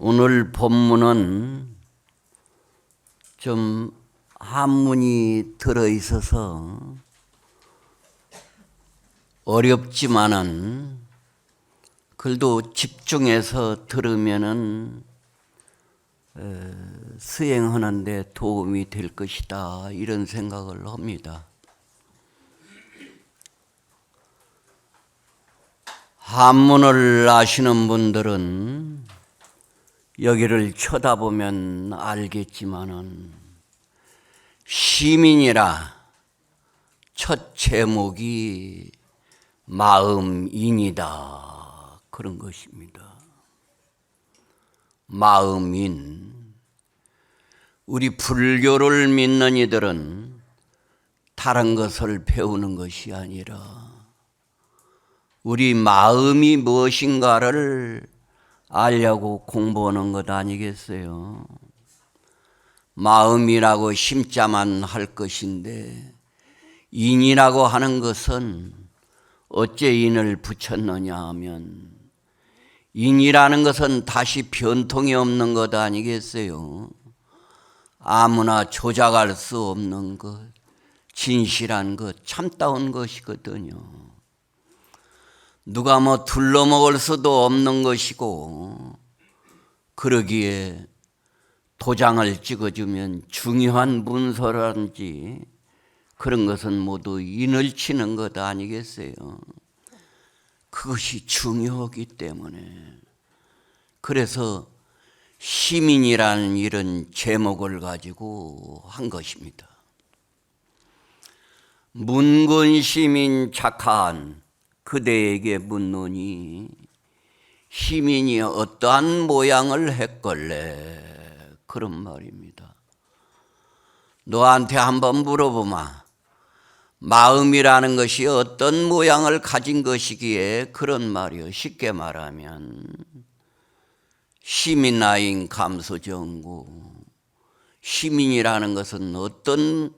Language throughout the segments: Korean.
오늘 본문은 좀 한문이 들어있어서 어렵지만은 그래도 집중해서 들으면은 수행하는 데 도움이 될 것이다, 이런 생각을 합니다. 한문을 아시는 분들은 여기를 쳐다보면 알겠지만은 시민이라 첫 제목이 마음인이다, 그런 것입니다. 마음인. 우리 불교를 믿는 이들은 다른 것을 배우는 것이 아니라 우리 마음이 무엇인가를 알려고 공부하는 것 아니겠어요? 마음이라고 심자만 할 것인데 인이라고 하는 것은 어째 인을 붙였느냐 하면 인이라는 것은 다시 변통이 없는 것 아니겠어요? 아무나 조작할 수 없는 것, 진실한 것, 참다운 것이거든요. 누가 둘러먹을 수도 없는 것이고, 그러기에 도장을 찍어주면 중요한 문서라든지 그런 것은 모두 인을 치는 것 아니겠어요? 그것이 중요하기 때문에. 그래서 시민이라는 이런 제목을 가지고 한 것입니다. 문근 시민 착한 그대에게 묻노니 시민이 어떠한 모양을 했걸래, 그런 말입니다. 너한테 한번 물어보마. 마음이라는 것이 어떤 모양을 가진 것이기에 그런 말이요. 쉽게 말하면 시민아인 감소정구. 시민이라는 것은 어떤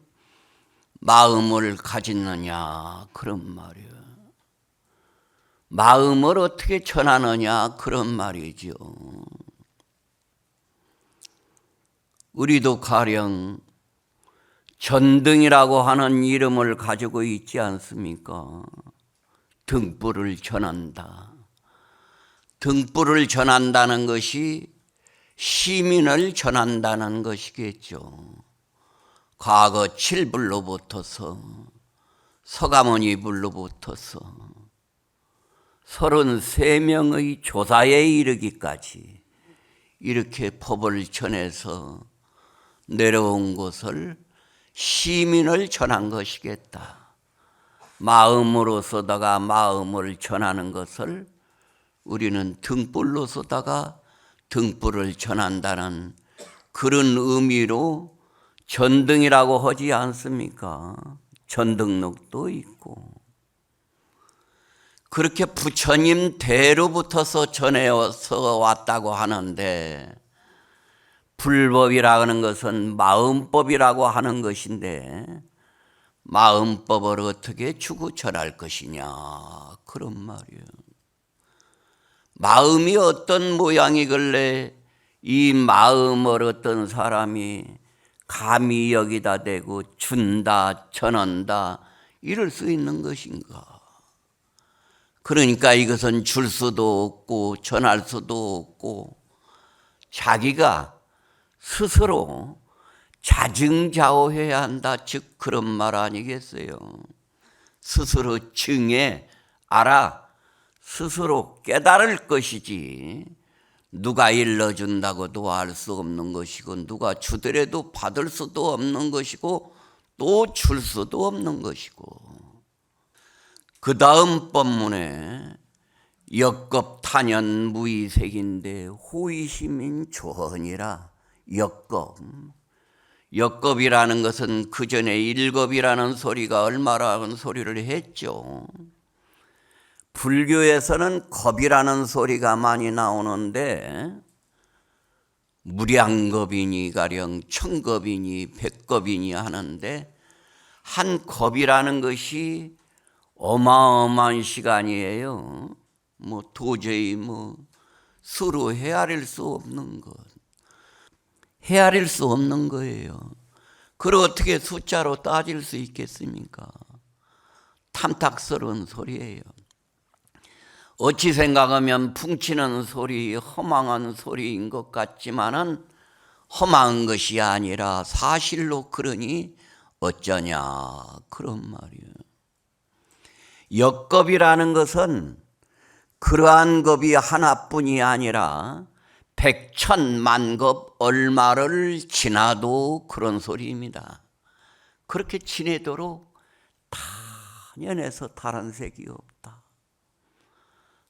마음을 가졌느냐, 그런 말이요. 마음을 어떻게 전하느냐, 그런 말이죠. 우리도 가령 전등이라고 하는 이름을 가지고 있지 않습니까? 등불을 전한다. 등불을 전한다는 것이 시민을 전한다는 것이겠죠. 과거 칠불로부터서 서가모니 불로부터서 33명의 조사에 이르기까지 이렇게 법을 전해서 내려온 것을 시민을 전한 것이겠다. 마음으로서다가 마음을 전하는 것을 우리는 등불로서다가 등불을 전한다는 그런 의미로 전등이라고 하지 않습니까? 전등록도 있고. 그렇게 부처님 대로부터서 전해서 왔다고 하는데, 불법이라는 것은 마음법이라고 하는 것인데 마음법을 어떻게 주고 전할 것이냐, 그런 말이에요. 마음이 어떤 모양이길래 이 마음을 어떤 사람이 감히 여기다 대고 준다, 전한다, 이럴 수 있는 것인가? 그러니까 이것은 줄 수도 없고 전할 수도 없고 자기가 스스로 자증자오해야 한다, 즉 그런 말 아니겠어요? 스스로 증해 알아, 스스로 깨달을 것이지 누가 일러준다고도 알 수 없는 것이고 누가 주더라도 받을 수도 없는 것이고 또 줄 수도 없는 것이고. 그 다음 법문에 역겁탄연 무의색인데 호의심인 조언이라. 역겁이라는 것은 그 전에 일겁이라는 소리가 얼마라는 소리를 했죠. 불교에서는 겁이라는 소리가 많이 나오는데 무량겁이니 가령 천겁이니 백겁이니 하는데 한 겁이라는 것이 어마어마한 시간이에요. 도저히 서로 헤아릴 수 없는 것. 헤아릴 수 없는 거예요. 그걸 어떻게 숫자로 따질 수 있겠습니까? 탐탁스러운 소리예요. 어찌 생각하면 풍치는 소리, 허망한 소리인 것 같지만은 허망한 것이 아니라 사실로 그러니 어쩌냐 그런 말이에요. 역겁이라는 것은 그러한 겁이 하나뿐이 아니라 백천만겁 얼마를 지나도 그런 소리입니다. 그렇게 지내도록 단연해서 다른 색이 없다.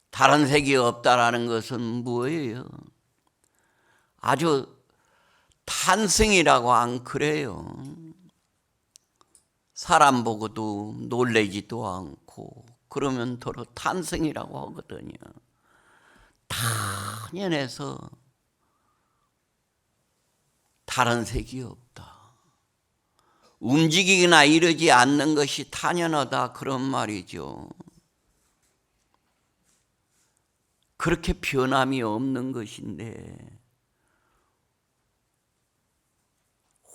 다른 색이 없다라는 것은 뭐예요? 아주 탄생이라고 안 그래요. 사람 보고도 놀래지도 않고 그러면 도로 탄생이라고 하거든요. 단연해서 다른 색이 없다. 움직이거나 이러지 않는 것이 탄연하다 그런 말이죠. 그렇게 변함이 없는 것인데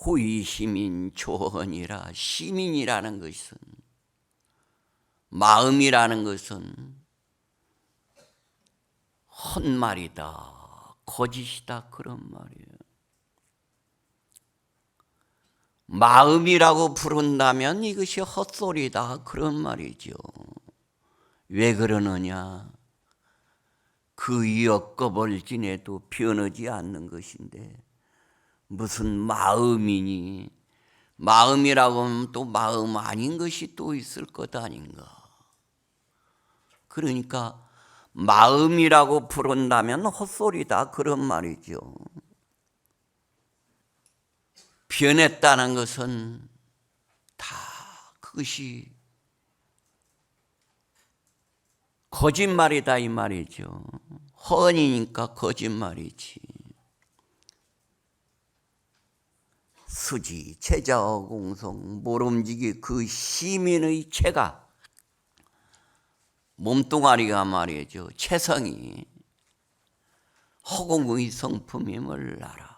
호의시민 조언이라 시민이라는 것은 마음이라는 것은 헛말이다 거짓이다 그런 말이에요. 마음이라고 부른다면 이것이 헛소리다 그런 말이죠. 왜 그러느냐? 그 역겁을 지내도 변하지 않는 것인데 무슨 마음이니? 마음이라고 하면 또 마음 아닌 것이 또 있을 것 아닌가? 그러니까 마음이라고 부른다면 헛소리다 그런 말이죠. 변했다는 것은 다 그것이 거짓말이다 이 말이죠. 허언이니까 거짓말이지. 수지, 체자어 공성, 모름지기 그 시민의 체가 몸뚱아리가 말이죠. 체성이 허공의 성품임을 알아.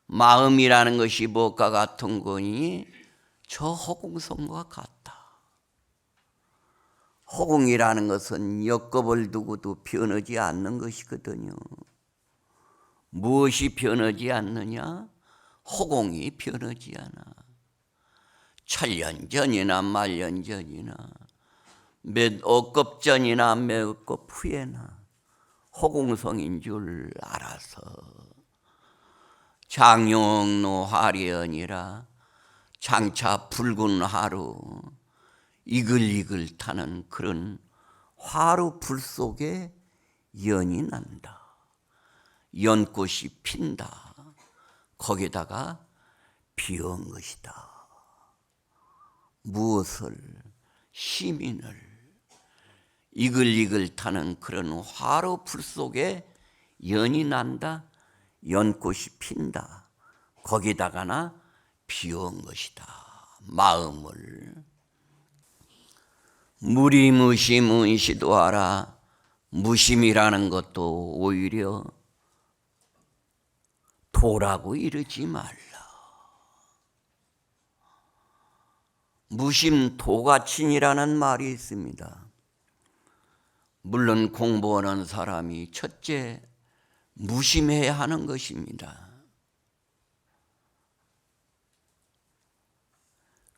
마음이라는 것이 무엇과 같은 거니? 저 허공성과 같다. 허공이라는 것은 역겁을 두고도 변하지 않는 것이거든요. 무엇이 변하지 않느냐? 허공이 변하지 않아. 천년 전이나 만년 전이나 몇 억겁 전이나 몇 억겁 후에나 허공성인 줄 알아서 장용로 화려하니라 장차 붉은 하루 이글이글 타는 그런 화루 불 속에 연이 난다. 연꽃이 핀다. 거기다가 비온 것이다. 무엇을? 시민을. 이글이글 타는 그런 화루 불 속에 연이 난다. 연꽃이 핀다. 거기다가나 비온 것이다. 마음을. 무리무시 문시도하라. 무심이라는 것도 오히려 도라고 이르지 말라. 무심도가친이라는 말이 있습니다. 물론 공부하는 사람이 첫째 무심해야 하는 것입니다.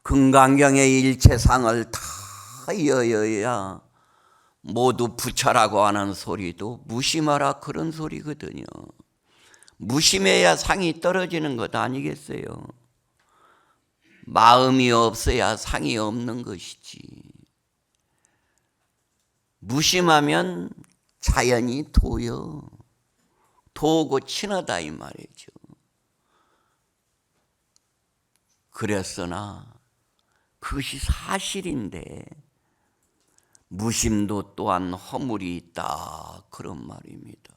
금강경의 일체상을 다 이어야 모두 부처라고 하는 소리도 무심하라 그런 소리거든요. 무심해야 상이 떨어지는 것 아니겠어요? 마음이 없어야 상이 없는 것이지. 무심하면 자연이 도요. 도고 친하다 이 말이죠. 그랬으나 그것이 사실인데 무심도 또한 허물이 있다 그런 말입니다.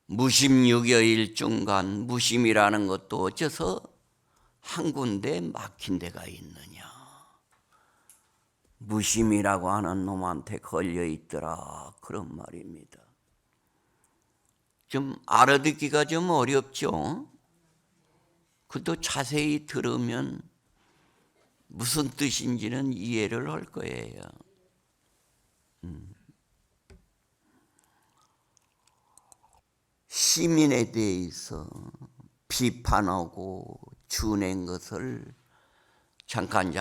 무심육여일중간 무심이라는 것도 어째서 한 군데 막힌 데가 있느냐. 무심이라고 하는 놈한테 걸려 있더라, 그런 말입니다. 좀 알아듣기가 좀 어렵죠? 그것도 자세히 들으면 무슨 뜻인지는 이해를 할 거예요. 시민에 대해서 비판하고 주낸 것을 잠깐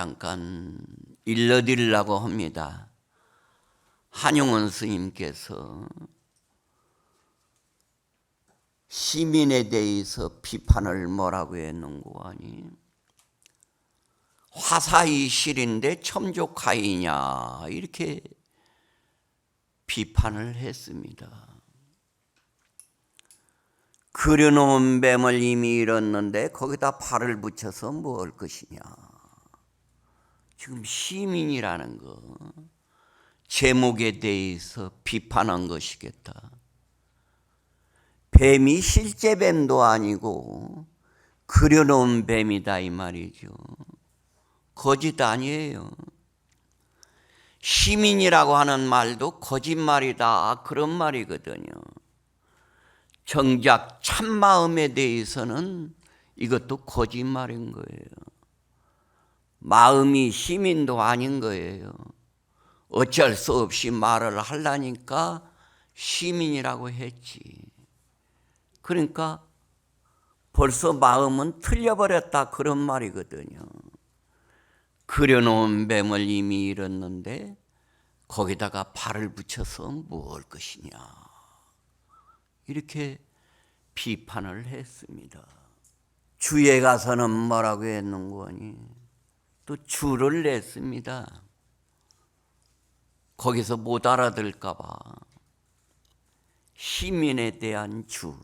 일러드리려고 합니다. 한용운 스님께서 시민에 대해서 비판을 뭐라고 했는고 하니, 화사히 실인데 첨족하이냐, 이렇게 비판을 했습니다. 그려놓은 뱀을 이미 잃었는데 거기다 발을 붙여서 뭐 할 것이냐. 지금 시민이라는 거, 제목에 대해서 비판한 것이겠다. 뱀이 실제 뱀도 아니고 그려놓은 뱀이다, 이 말이죠. 거짓 아니에요. 시민이라고 하는 말도 거짓말이다, 그런 말이거든요. 정작 참마음에 대해서는 이것도 거짓말인 거예요. 마음이 시민도 아닌 거예요. 어쩔 수 없이 말을 하려니까 시민이라고 했지. 그러니까 벌써 마음은 틀려버렸다, 그런 말이거든요. 그려놓은 뱀을 이미 잃었는데 거기다가 발을 붙여서 뭐 할 것이냐, 이렇게 비판을 했습니다. 주에 가서는 뭐라고 했는고 하니, 또 주를 냈습니다. 거기서 못 알아들을까 봐. 시민에 대한 주.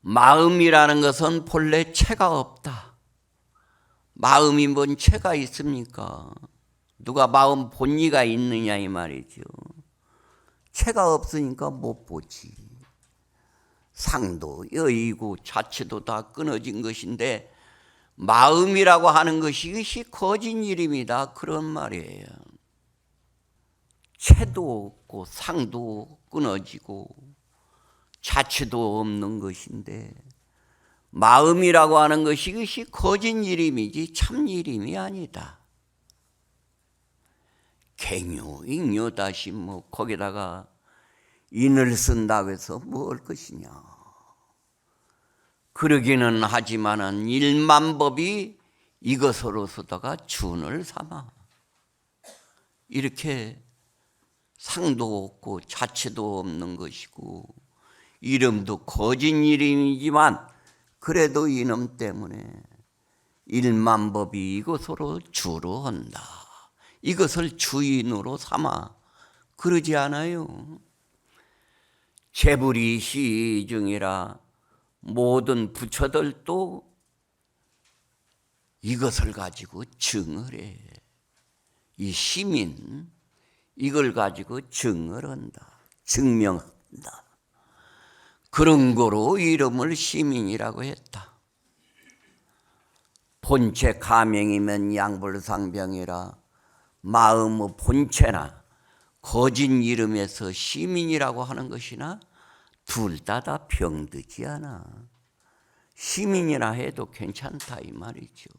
마음이라는 것은 본래 체가 없다. 마음이 뭔 체가 있습니까? 누가 마음 본의가 있느냐, 이 말이죠. 체가 없으니까 못 보지. 상도 여의고 자체도 다 끊어진 것인데 마음이라고 하는 것이, 이것이 거짓 이름이다, 그런 말이에요. 체도 없고 상도 끊어지고 자체도 없는 것인데 마음이라고 하는 것이, 이것이 거짓 이름이지 참 이름이 아니다. 갱요, 잉요 다시 뭐 거기다가 인을 쓴다고 해서 뭐 할 것이냐. 그러기는 하지만은 일만법이 이것으로서다가 준을 삼아. 이렇게 상도 없고 자체도 없는 것이고 이름도 거짓 이름이지만 그래도 이놈 때문에 일만법이 이것으로 주로 한다. 이것을 주인으로 삼아. 그러지 않아요. 재불이 시중이라 모든 부처들도 이것을 가지고 증을 해. 이 시민, 이걸 가지고 증을 한다. 증명한다. 그런 거로 이름을 시민이라고 했다. 본체 가명이면 양불상병이라 마음의 본체나 거짓 이름에서 시민이라고 하는 것이나 둘 다 병들지 않아. 시민이라 해도 괜찮다, 이 말이죠.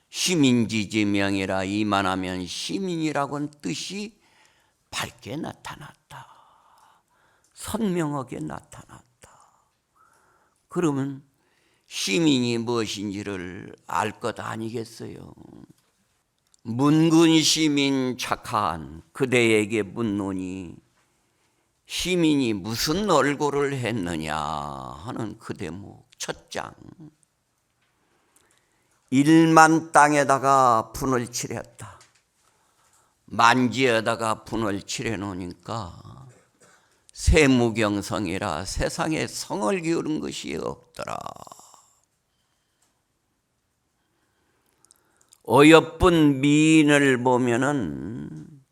시민지지명이라 이만하면 시민이라고는 뜻이 밝게 나타났다. 선명하게 나타났다. 그러면 시민이 무엇인지를 알 것 아니겠어요? 문군시민 착한 그대에게 묻노니 시민이 무슨 얼굴을 했느냐 하는 그 대목 첫 장. 1만 땅에다가 분을 칠했다. 만지에다가 분을 칠해 놓으니까 세무경성이라 세상에 성을 기울인 것이 없더라. 어여쁜 미인을 보면은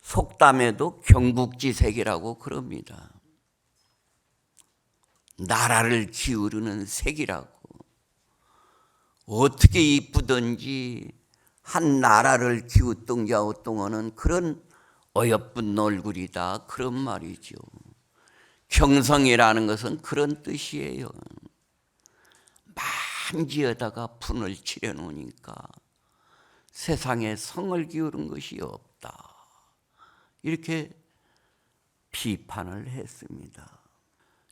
속담에도 경국지색이라고 그럽니다. 나라를 기우르는 색이라고. 어떻게 이쁘든지 한 나라를 기우뚱자우뚱하는 그런 어여쁜 얼굴이다, 그런 말이죠. 경성이라는 것은 그런 뜻이에요. 만지에다가 분을 칠해 놓으니까 세상에 성을 기울인 것이 없다, 이렇게 비판을 했습니다.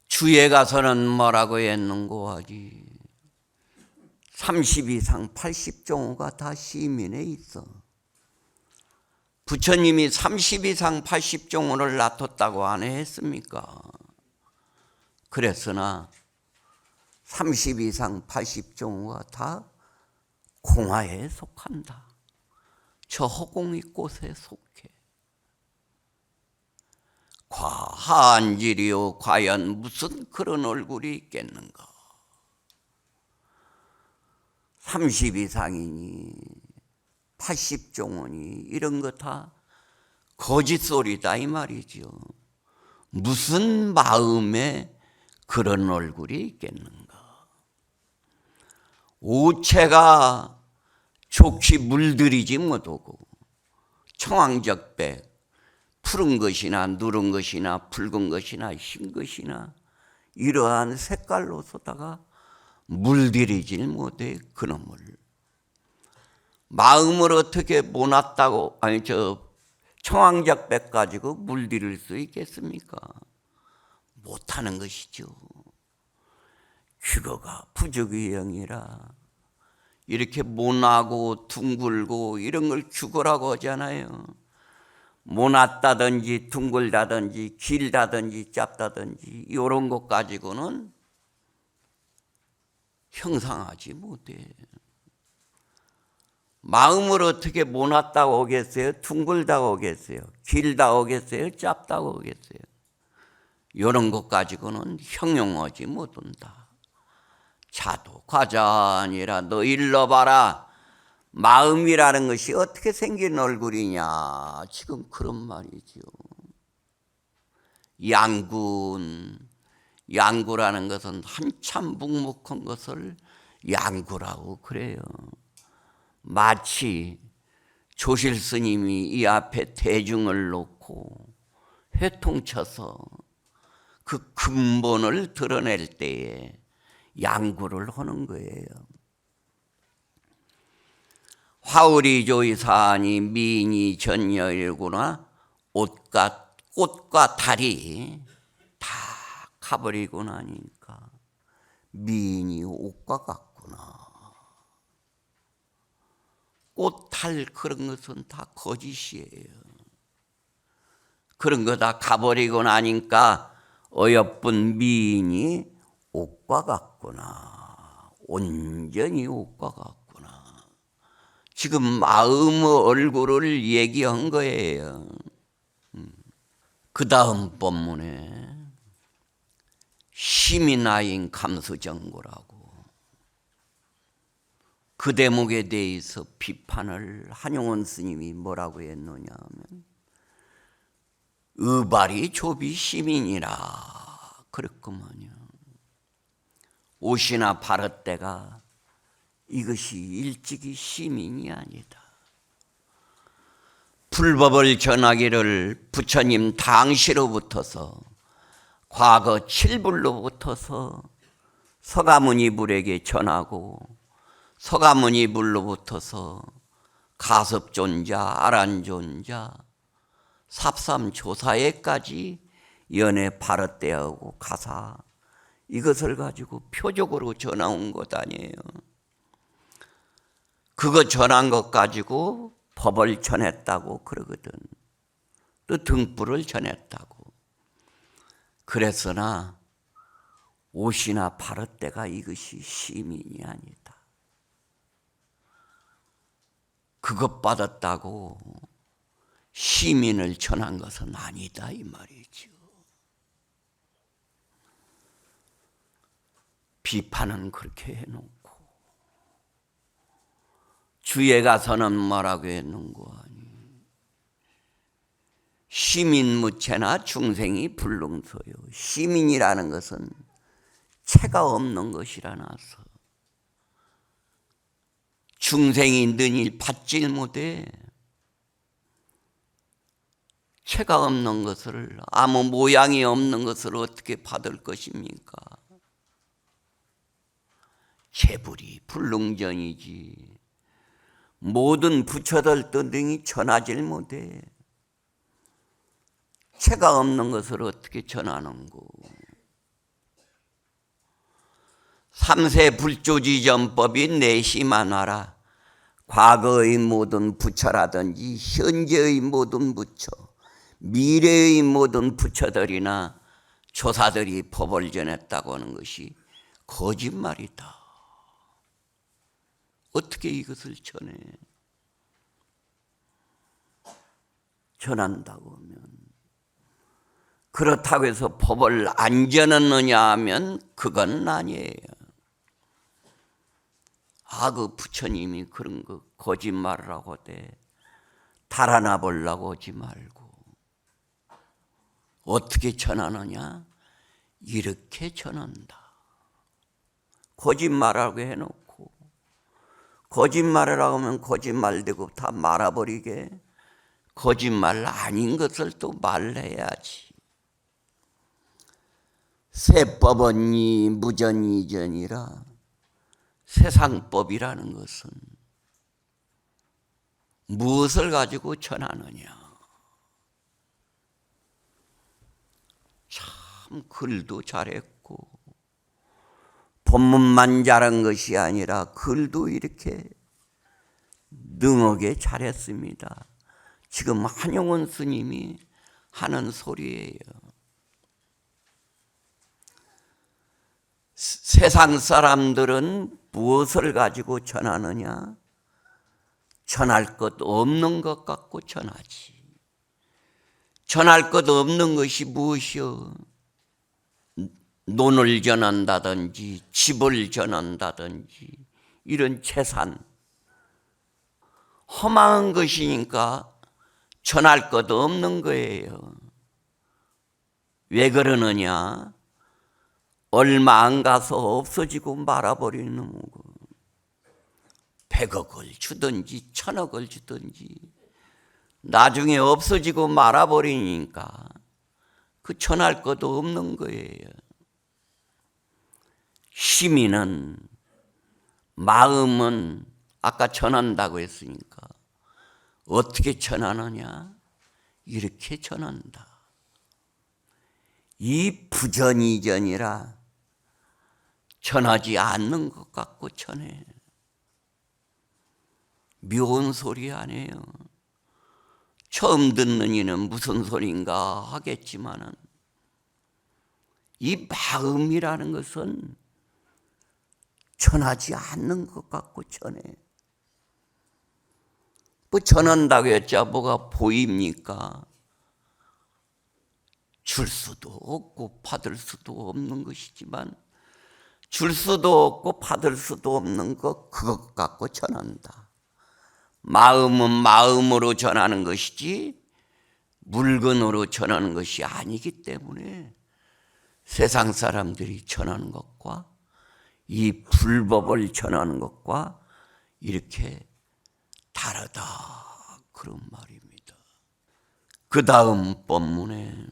주에 가서는 뭐라고 했는고 하지? 30이상 80종호가 다 시민에 있어. 부처님이 30이상 80종호를 놔뒀다고 안 했습니까? 그랬으나 30이상 80종호가 다 공화에 속한다. 저 허공의 꽃에 속해. 과한지리요, 과연 무슨 그런 얼굴이 있겠는가? 30 이상이니 80종원이 이런 거 다 거짓소리다 이 말이죠. 무슨 마음에 그런 얼굴이 있겠는가? 오체가 좋게 물들이지 못하고 청황적백, 푸른 것이나 누른 것이나 붉은 것이나 흰 것이나 이러한 색깔로서다가 물들이질 못해 그놈을. 마음을 어떻게 못났다고, 아니 청황적백 가지고 물들일 수 있겠습니까? 못하는 것이죠. 휴거가 부족의 영이라 이렇게 모나고 둥글고 이런 걸 휴거라고 하잖아요. 모났다든지 둥글다든지 길다든지 짧다든지 이런 것 가지고는 형상하지 못해. 마음을 어떻게 모났다고 오겠어요? 둥글다고 오겠어요? 길다고 오겠어요? 짧다고 오겠어요? 이런 것 가지고는 형용하지 못한다. 자도 과자 아니라 너 일러봐라. 마음이라는 것이 어떻게 생긴 얼굴이냐, 지금 그런 말이죠. 양구라는 것은 한참 묵묵한 것을 양구라고 그래요. 마치 조실 스님이 이 앞에 대중을 놓고 회통쳐서 그 근본을 드러낼 때에 양구를 하는 거예요. 화우리 조이사니 미인이 전여일구나. 꽃과 달이 다 가버리고 나니까 미인이 옷과 같구나. 꽃, 달 그런 것은 다 거짓이에요. 그런 거 다 가버리고 나니까 어여쁜 미인이 옷과 같구나. 온전히 옷과 같구나. 지금 마음의 얼굴을 얘기한 거예요. 그 다음 본문에 시민아인 감수정고라고 그 대목에 대해서 비판을 한용원 스님이 뭐라고 했느냐 하면 의발이 조비 시민이라 그랬구만요. 옷이나 바릇대가 이것이 일찍이 시민이 아니다. 불법을 전하기를 부처님 당시로부터서 과거 7불로부터서 서가모니불에게 전하고 서가모니불로부터서 가섭존자, 아란존자, 삽삼조사에까지 연애 바릇대하고 가사 이것을 가지고 표적으로 전해온 것 아니에요. 그거 전한 것 가지고 법을 전했다고 그러거든. 또 등불을 전했다고. 그랬으나 옷이나 바릇대가 이것이 시민이 아니다. 그것 받았다고 시민을 전한 것은 아니다 이 말이죠. 비판은 그렇게 해놓고 주에 가서는 뭐라고 했는고 하니 시민무체나 중생이 불능소요. 시민이라는 것은 체가 없는 것이라 나서 중생이 능히 받질 못해. 체가 없는 것을, 아무 모양이 없는 것을 어떻게 받을 것입니까? 재불이 불능전이지. 모든 부처들도 능히 전하질 못해. 체가 없는 것을 어떻게 전하는고. 삼세 불조지전법이 내심하나라. 과거의 모든 부처라든지 현재의 모든 부처, 미래의 모든 부처들이나 조사들이 법을 전했다고 하는 것이 거짓말이다. 어떻게 이것을 전해? 전한다고 하면, 그렇다고 해서 법을 안 전했느냐 하면 그건 아니에요. 그 부처님이 그런 거 거짓말을 하고 달아나 보려고 하지 말고 어떻게 전하느냐? 이렇게 전한다. 거짓말하고 해놓고, 거짓말을 하면 거짓말되고 다 말아버리게, 거짓말 아닌 것을 또 말해야지. 세법은 이 무전이전이라. 세상법이라는 것은 무엇을 가지고 전하느냐. 참 글도 잘했고 본문만 잘한 것이 아니라 글도 이렇게 능하게 잘했습니다. 지금 한용운 스님이 하는 소리예요. 세상 사람들은 무엇을 가지고 전하느냐? 전할 것 없는 것 갖고 전하지. 전할 것 없는 것이 무엇이요? 논을 전한다든지 집을 전한다든지 이런 재산, 험한 것이니까 전할 것 없는 거예요. 왜 그러느냐? 얼마 안 가서 없어지고 말아버리는 거. 100억을 주든지 1000억을 주든지 나중에 없어지고 말아버리니까 그 전할 것도 없는 거예요. 심의는, 마음은 아까 전한다고 했으니까 어떻게 전하느냐? 이렇게 전한다. 이 부전이전이라 전하지 않는 것 갖고 전해. 묘한 소리 아니에요. 처음 듣는 이는 무슨 소리인가 하겠지만은 이 마음이라는 것은 전하지 않는 것 갖고 전해. 뭐 전한다고 했자 뭐가 보입니까? 줄 수도 없고 받을 수도 없는 것이지만 줄 수도 없고 받을 수도 없는 것, 그것 갖고 전한다. 마음은 마음으로 전하는 것이지 물건으로 전하는 것이 아니기 때문에 세상 사람들이 전하는 것과 이 불법을 전하는 것과 이렇게 다르다, 그런 말입니다. 그 다음 법문에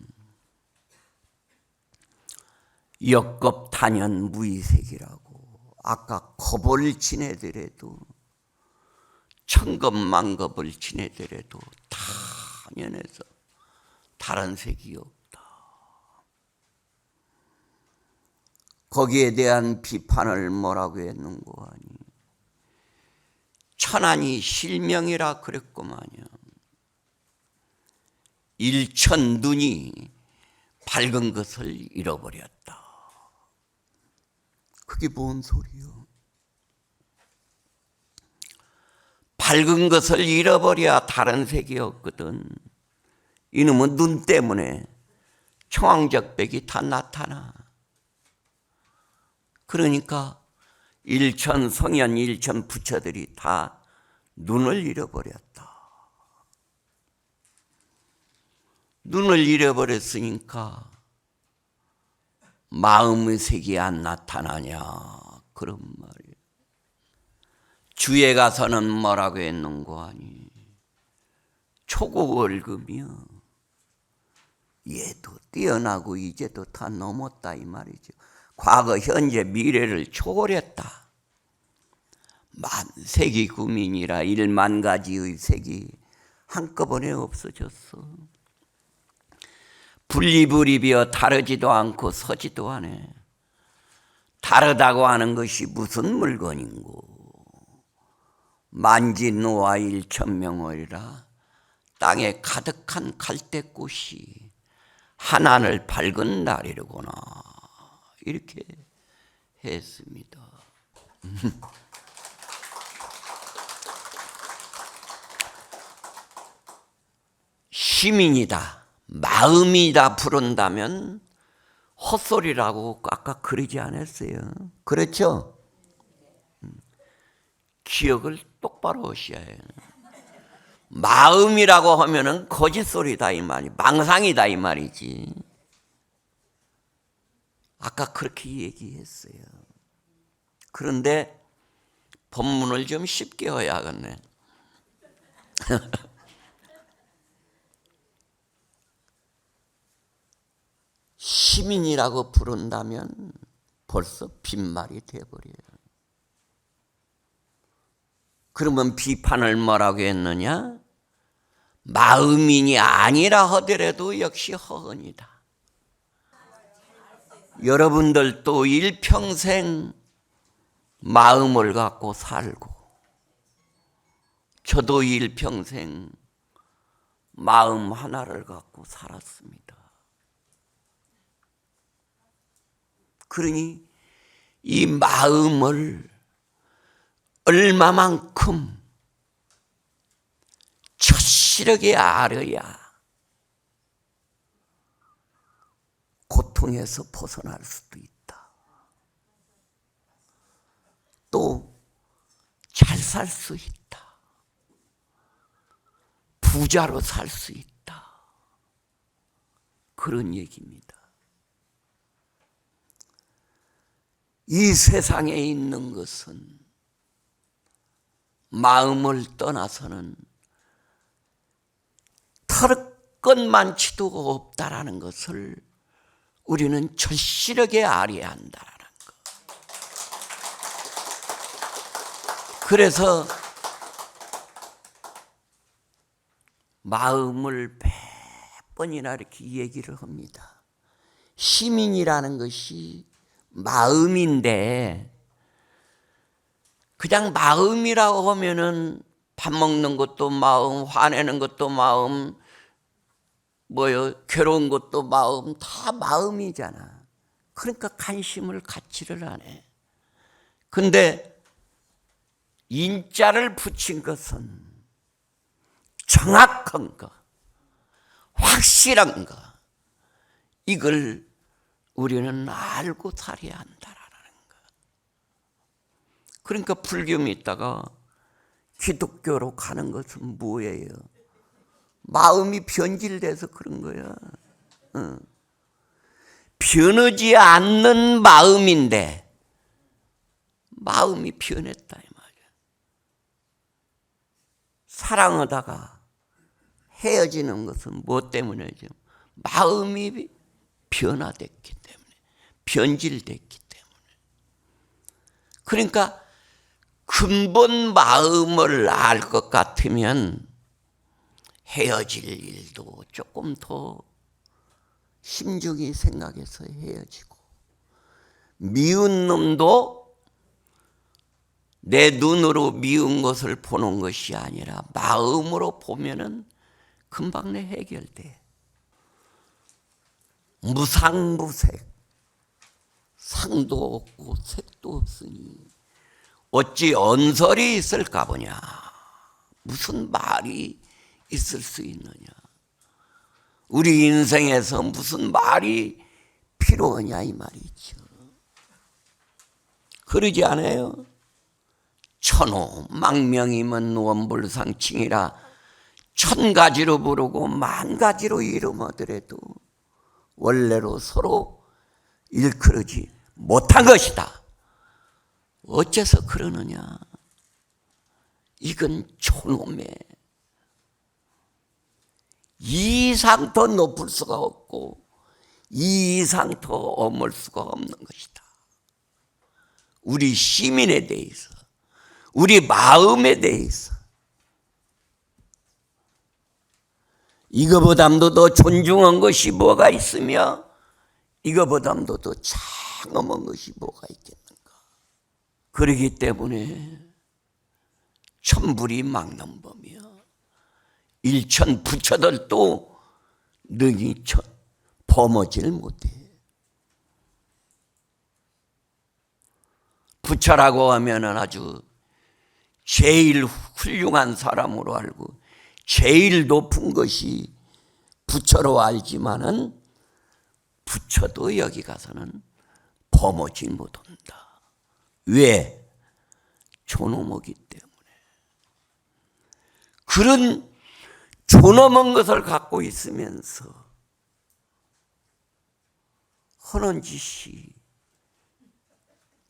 역겁탄연 무의색이라고, 아까 겁을 지내더라도 천겁만겁을 지내더라도 탄연해서 다른 색이 없다. 거기에 대한 비판을 뭐라고 했는고 하니 천안이 실명이라 그랬구만요. 일천 눈이 밝은 것을 잃어버렸다. 그게 뭔 소리요? 밝은 것을 잃어버려야 다른 색이 없거든. 이놈은 눈 때문에 청황적백이 다 나타나. 그러니까 일천 성현 일천 부처들이 다 눈을 잃어버렸다. 눈을 잃어버렸으니까 마음의 색이 안 나타나냐, 그런 말이에요. 주에 가서는 뭐라고 했는고 하니 초고 월급이요. 얘도 뛰어나고 이제도 다 넘었다 이 말이죠. 과거, 현재, 미래를 초월했다. 만세기 구민이라 1만 가지의 색이 한꺼번에 없어졌어. 분리불입이여 다르지도 않고 서지도 않네. 다르다고 하는 것이 무슨 물건인고. 만진노와 일천명월이라 땅에 가득한 갈대꽃이 하나를 밝은 날이로구나. 이렇게 했습니다. 시민이다, 마음이다 부른다면 헛소리라고 아까 그러지 않았어요. 그렇죠? 기억을 똑바로 하셔야 해요. 마음이라고 하면은 거짓소리다 이 말이, 망상이다 이 말이지. 아까 그렇게 얘기했어요. 그런데 본문을 좀 쉽게 해야겠네. 시민이라고 부른다면 벌써 빈말이 되어버려요. 그러면 비판을 뭐라고 했느냐? 마음인이 아니라 하더라도 역시 허언이다. 여러분들도 일평생 마음을 갖고 살고, 저도 일평생 마음 하나를 갖고 살았습니다. 그러니 이 마음을 얼마만큼 절실하게 알아야 고통에서 벗어날 수도 있다. 또 잘 살 수 있다. 부자로 살 수 있다. 그런 얘기입니다. 이 세상에 있는 것은 마음을 떠나서는 털 것만치도 없다라는 것을 우리는 절실하게 알아야 한다라는 것. 그래서 마음을 100번이나 이렇게 얘기를 합니다. 시민이라는 것이 마음인데, 그냥 마음이라고 하면은 밥 먹는 것도 마음, 화내는 것도 마음, 괴로운 것도 마음, 다 마음이잖아. 그러니까 관심을 갖지를 않아. 근데 인자를 붙인 것은 정확한 거, 확실한 거, 이걸 우리는 알고 살아야 한다라는 거. 그러니까 불교 믿다가 기독교로 가는 것은 뭐예요? 마음이 변질돼서 그런 거야. 변하지 않는 마음인데 마음이 변했다 이 말이야. 사랑하다가 헤어지는 것은 뭐 때문이죠? 마음이 변화됐기 때문에, 변질됐기 때문에. 그러니까 근본 마음을 알 것 같으면 헤어질 일도 조금 더 심중히 생각해서 헤어지고, 미운 놈도 내 눈으로 미운 것을 보는 것이 아니라 마음으로 보면은 금방 내 해결돼. 무상무색, 상도 없고 색도 없으니 어찌 언설이 있을까 보냐. 무슨 말이 있을 수 있느냐. 우리 인생에서 무슨 말이 필요하냐 이 말이죠. 그러지 않아요? 천호 망명이면 원불상칭이라, 1000가지로 부르고 10,000가지로 이름하더라도 원래로 서로 일컬어지 못한 것이다. 어째서 그러느냐? 이건 촌놈에 이 이상 더 높을 수가 없고 이 이상 더 엄을 수가 없는 것이다. 우리 시민에 대해서, 우리 마음에 대해서 이거보다도 더 존중한 것이 뭐가 있으며 이거보다도 더 장엄한 것이 뭐가 있겠는가. 그러기 때문에 천불이 막는 법이야. 일천 부처들도 능히 범하지를 못해. 부처라고 하면은 아주 제일 훌륭한 사람으로 알고 제일 높은 것이 부처로 알지만은 부처도 여기 가서는 범하지 못한다. 왜? 존엄하기 때문에. 그런 존엄한 것을 갖고 있으면서 하는 짓이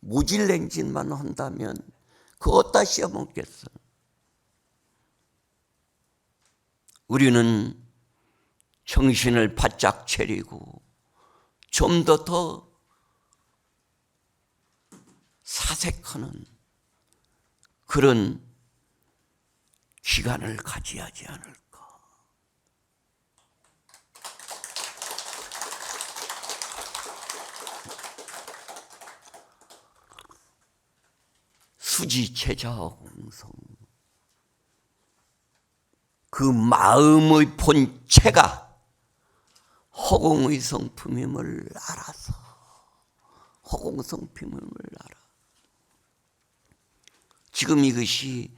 무질랭짓만 한다면 그거 어디다 씌워먹겠어. 우리는 정신을 바짝 차리고 좀 더 사색하는 그런 기간을 가져야 하지 않을까. 수지체자홍성, 그 마음의 본체가 허공의 성품임을 알아서 허공 성품임을 알아. 지금 이것이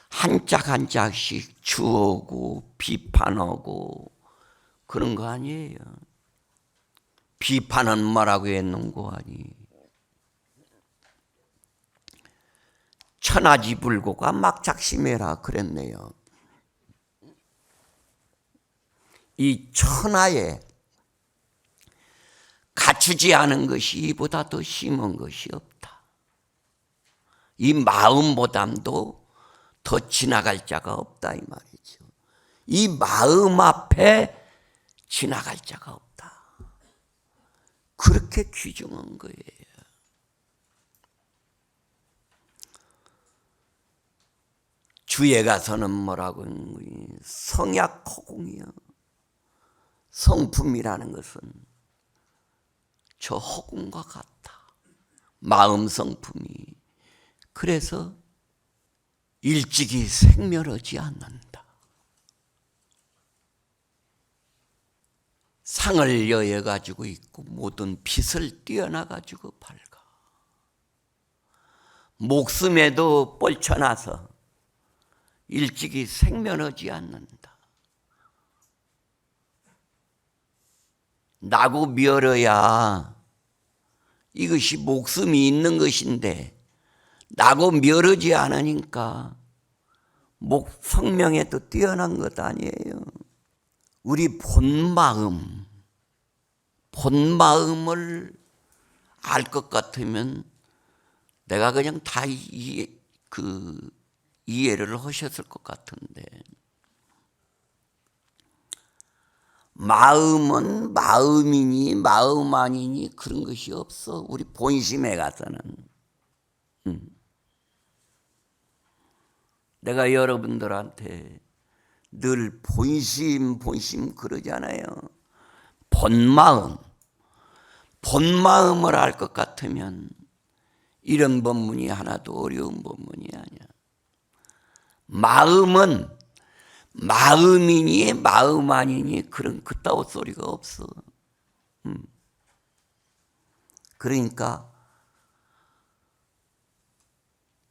한 짝 한 짝씩 주어고 비판하고 그런 거 아니에요. 비판은 뭐라고 했는고 하니 천하지불고가 막작심해라 그랬네요. 이 천하에 갖추지 않은 것이 이보다 더 심한 것이 없다. 이 마음보담도 더 지나갈 자가 없다 이 말이죠. 이 마음 앞에 지나갈 자가 없다. 그렇게 귀중한 거예요. 주에 가서는 뭐라고 성약 허공이요. 성품이라는 것은 저 허공과 같다. 마음 성품이. 그래서 일찍이 생멸하지 않는다. 상을 여해 가지고 있고 모든 빛을 띄어나 가지고 밝아. 목숨에도 뻘쳐나서 일찍이 생멸하지 않는다. 나고 멸어야 이것이 목숨이 있는 것인데 나고 멸하지 않으니까 성명에도 뛰어난 것 아니에요. 우리 본마음을 알 것 같으면 내가 그냥 다 이해를 하셨을 것 같은데 마음은 마음이니 마음 아니니 그런 것이 없어. 우리 본심에 가서는. 내가 여러분들한테 늘 본심 그러잖아요. 본마음을 알 것 같으면 이런 법문이 하나도 어려운 법문이 아니야. 마음은 마음이니 마음 아니니 그런 그따위 소리가 없어. 그러니까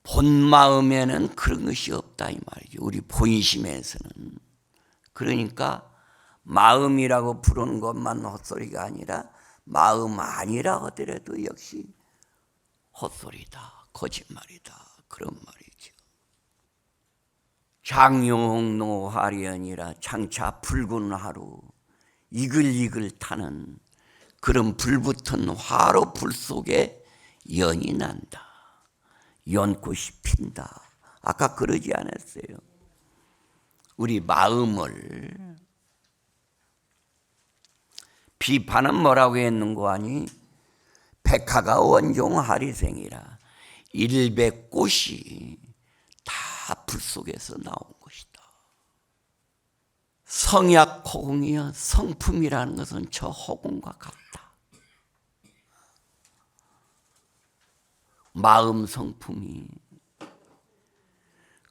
본마음에는 그런 것이 없다 이 말이죠. 우리 본심에서는. 그러니까 마음이라고 부르는 것만 헛소리가 아니라 마음 아니라 하더라도 역시 헛소리다, 거짓말이다 그런 말이죠. 장용노 화련이라 장차 붉은 화로 이글이글 타는 그런 불붙은 화로 불 속에 연이 난다. 연꽃이 핀다. 아까 그러지 않았어요? 우리 마음을. 비판은 뭐라고 했는 거 아니? 백화가 원종 하리생이라. 일백꽃이 다 불 속에서 나온 것이다. 성약 호궁이여, 성품이라는 것은 저 호궁과 같다. 마음 성품이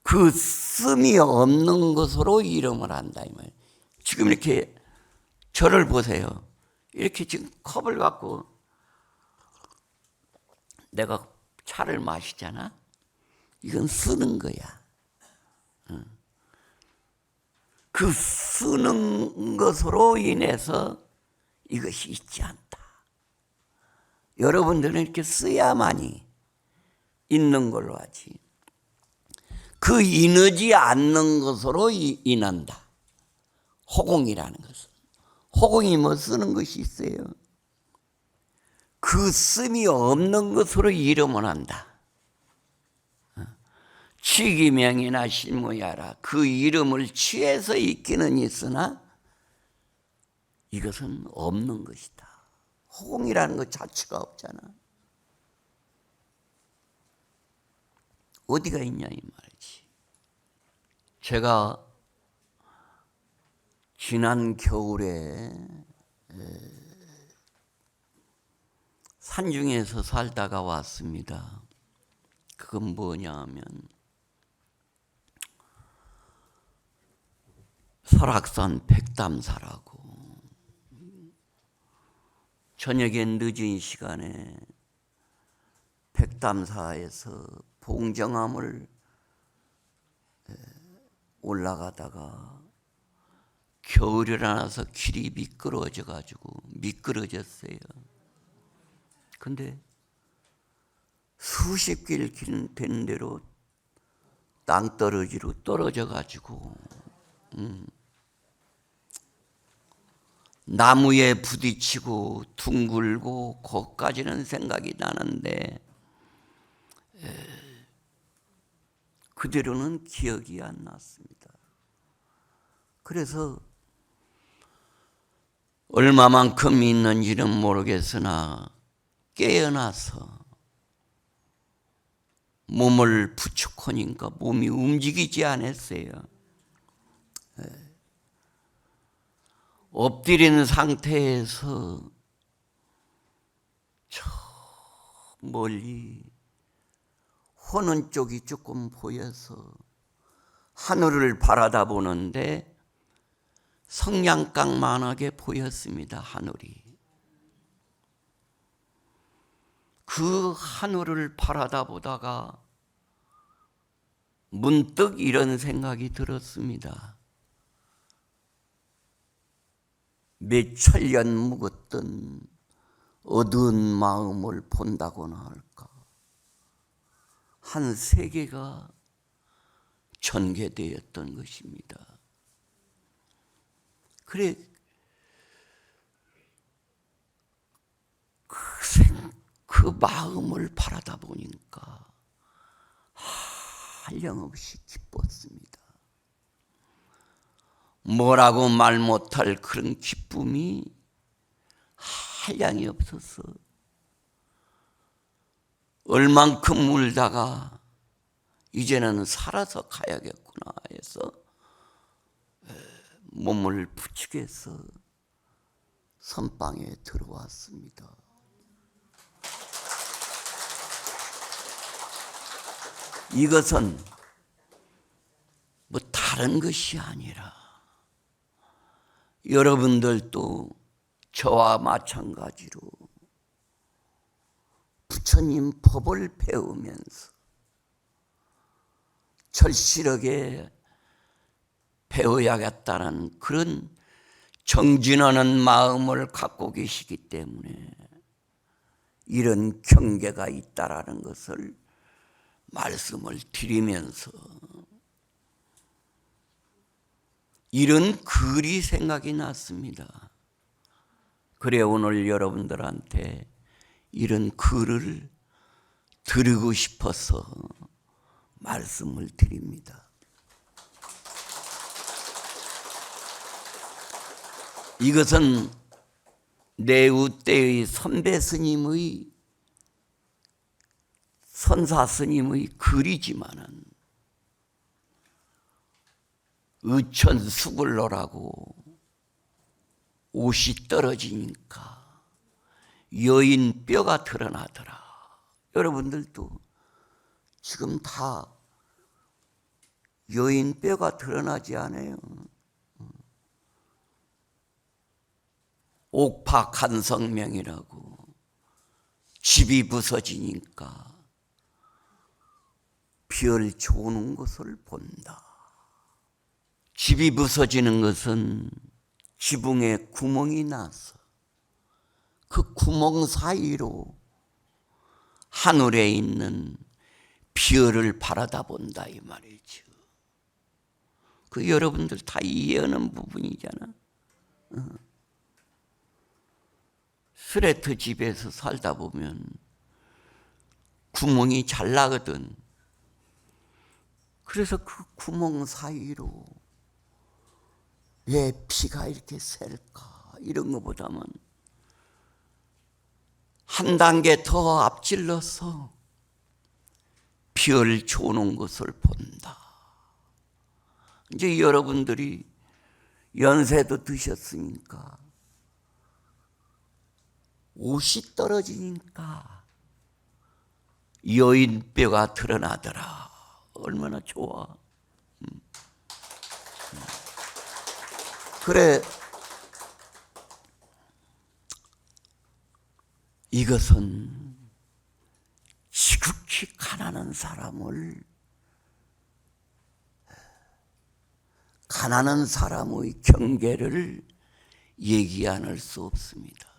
그 씀이 없는 것으로 이름을 한다 이 말이에요. 지금 이렇게 저를 보세요. 이렇게 지금 컵을 갖고 내가 차를 마시잖아. 이건 쓰는 거야. 그 쓰는 것으로 인해서 이것이 있지 않다. 여러분들은 이렇게 써야만이 있는 걸로 하지. 그 인하지 않는 것으로 인한다. 호공이라는 것은. 호공이 뭐 쓰는 것이 있어요. 그 씀이 없는 것으로 이름을 한다. 취기명이나 실무야라. 그 이름을 취해서 있기는 있으나 이것은 없는 것이다. 호공이라는 것 자체가 없잖아. 어디가 있냐 이 말이지. 제가 지난 겨울에 산중에서 살다가 왔습니다. 그건 뭐냐 하면 설악산 백담사라고 저녁에 늦은 시간에 백담사에서 봉정암을 올라가다가 겨울이라서 길이 미끄러졌어요. 근데 수십 길 된 대로 땅떨어지로 떨어져가지고 나무에 부딪히고 둥글고 거기까지는 생각이 나는데 그대로는 기억이 안 났습니다. 그래서 얼마만큼 있는지는 모르겠으나 깨어나서 몸을 부축하니까 몸이 움직이지 않았어요. 엎드린 상태에서 저 멀리 호는 쪽이 조금 보여서 하늘을 바라다 보는데 성냥강만하게 보였습니다. 하늘이. 그 하늘을 바라다 보다가 문득 이런 생각이 들었습니다. 몇천 년 묵었던 어두운 마음을 본다고나 할까. 한 세계가 전개되었던 것입니다. 그래, 그 마음을 바라다 보니까 한량없이 기뻤습니다. 뭐라고 말 못할 그런 기쁨이 한량이 없어서 얼만큼 울다가 이제는 살아서 가야겠구나 해서 몸을 부축해서 선방에 들어왔습니다. 이것은 뭐 다른 것이 아니라 여러분들도 저와 마찬가지로 부처님 법을 배우면서 절실하게 배워야겠다는 그런 정진하는 마음을 갖고 계시기 때문에 이런 경계가 있다라는 것을 말씀을 드리면서 이런 글이 생각이 났습니다. 그래 오늘 여러분들한테 이런 글을 드리고 싶어서 말씀을 드립니다. 이것은 내후 때의 선배 스님의 선사 스님의 글이지만은 의천수굴로라고 옷이 떨어지니까 여인 뼈가 드러나더라. 여러분들도 지금 다 여인 뼈가 드러나지 않아요? 옥파간성명이라고 집이 부서지니까 별 조는 것을 본다. 집이 부서지는 것은 지붕에 구멍이 나서 그 구멍 사이로 하늘에 있는 별을 바라다 본다 이 말이죠. 그 여러분들 다 이해하는 부분이잖아. 스레트 집에서 살다 보면 구멍이 잘 나거든. 그래서 그 구멍 사이로 왜 피가 이렇게 셀까 이런 것보다는 한 단계 더 앞질러서 별 조는 것을 본다. 이제 여러분들이 연세도 드셨으니까 옷이 떨어지니까 여인뼈가 드러나더라. 얼마나 좋아. 그래, 이것은 지극히 가난한 사람의 경계를 얘기 안 할 수 없습니다.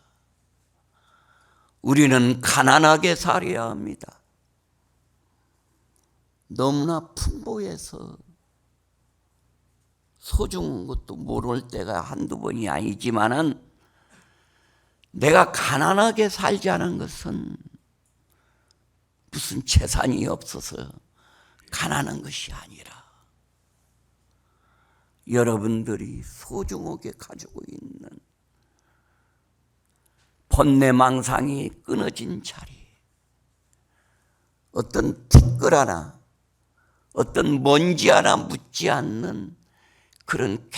우리는 가난하게 살아야 합니다. 너무나 풍부해서 소중한 것도 모를 때가 한두 번이 아니지만은 내가 가난하게 살자는 것은 무슨 재산이 없어서 가난한 것이 아니라 여러분들이 소중하게 가지고 있는 번뇌망상이 끊어진 자리, 어떤 티끌 하나, 어떤 먼지 하나 묻지 않는 그런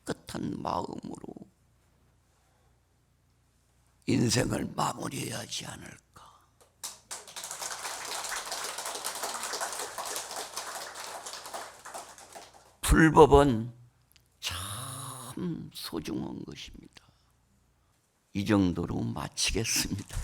깨끗한 마음으로 인생을 마무리해야 하지 않을까. 불법은 참 소중한 것입니다. 이 정도로 마치겠습니다.